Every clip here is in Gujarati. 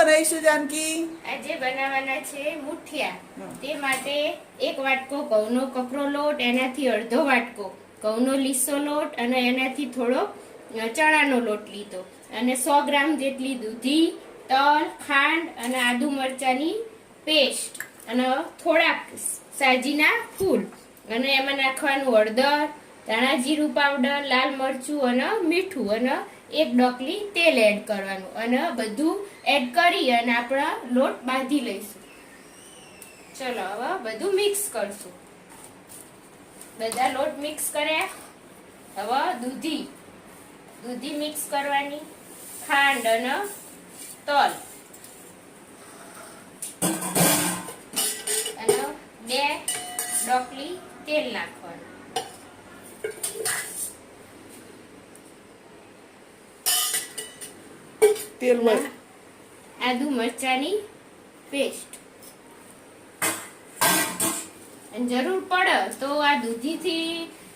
બનાવીશું જાનકી? આજે બનાવવાના છે મુઠિયા। તે માટે 1 વાટકો ઘઉંનો કકરો લોટ, એનાથી અડધો વાટકો ઘઉંનો લીસો લોટ અને એનાથી થોડો ચણાનો લોટ લીધો અને 100 ગ્રામ જેટલી દૂધી, તલ, ખાંડ અને આદુ મરચાની પેસ્ટ અને થોડાક સાજીના ફૂલ અને એમાં નાખવાનું હળદર, ધાણા જીરું પાવડર, લાલ મરચું અને મીઠું અને 1 ડોકલી તેલ એડ કરવાનું અને બધું એડ કરી અને આપણે લોટ બાંધી લઈશું। ચલો હવે બધું મિક્સ કરશું। બધા લોટ મિક્સ કર્યા। હવે દૂધી મિક્સ કરવાની, ખાંડ અને તલ અને 2 ડોકલી તેલ નાખવાનું। તેલ આદુ મરચાની પેસ્ટ અને જરૂર પડે તો આ દૂધીથી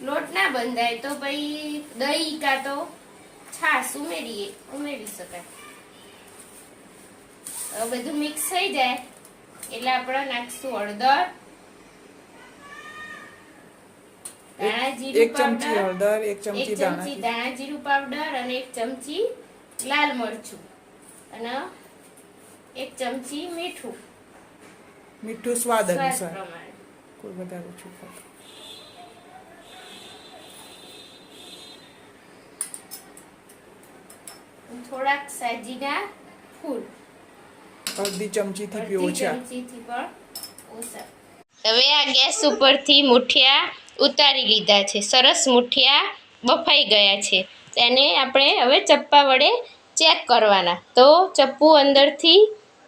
લોટ ના બંધાય તો પછી દહીં કાં તો છાશ ઉમેરી શકાય। હવે બધું મિક્સ થઈ જાય એટલે આપણે નાખશું હળદર, ધાણા જીરું પાવડર, 1 ચમચી ધાણા જીરું પાવડર અને 1 ચમચી લાલ મરચું અને 1 ચમચી મીઠું સ્વાદ પ્રમાણે। કોઈ વધારે ઓછું ખાતું। થોડાક સાજીના ફૂલ, અડધી ચમચીથી પણ ઓછા। હવે આ ગેસ ઉપરથી મુઠિયા ઉતારી લીધા છે। સરસ મુઠિયા બફાઈ ગયા છે। તેને આપણે હવે ચપ્પા વડે ચેક કરવાના। તો ચપ્પુ અંદરથી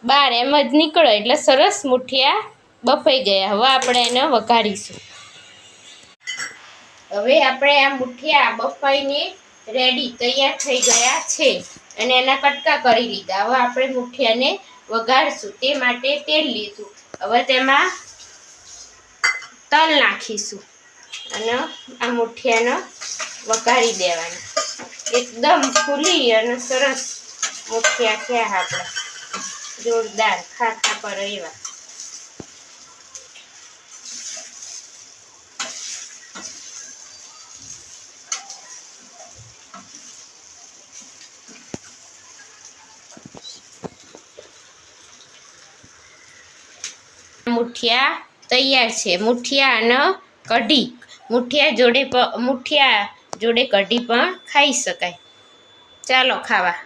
બહાર એમ જ નીકળે એટલે સરસ મુઠિયા બફાઈ ગયા। હવે આપણે એને વઘારીશું। હવે આપણે આ મુઠિયા બફાઈને રેડી તૈયાર થઈ ગયા છે અને એના કટકા કરી લીધા। હવે આપણે મુઠિયાને વઘારશું। તે માટે તેલ લીધું। હવે તેમાં તલ નાખીશું અને આ મુઠિયાને વઘારી દેવાના। એકદમ ફૂલી અને સરસ મુઠિયા થયા આપણા, જોરદાર ખાખા પર એવા। મુઠિયા તૈયાર છે। મુઠિયા અને કઢી, મુઠિયા જોડે કઢી પણ ખાઈ શકાય। ચાલો ખાવા।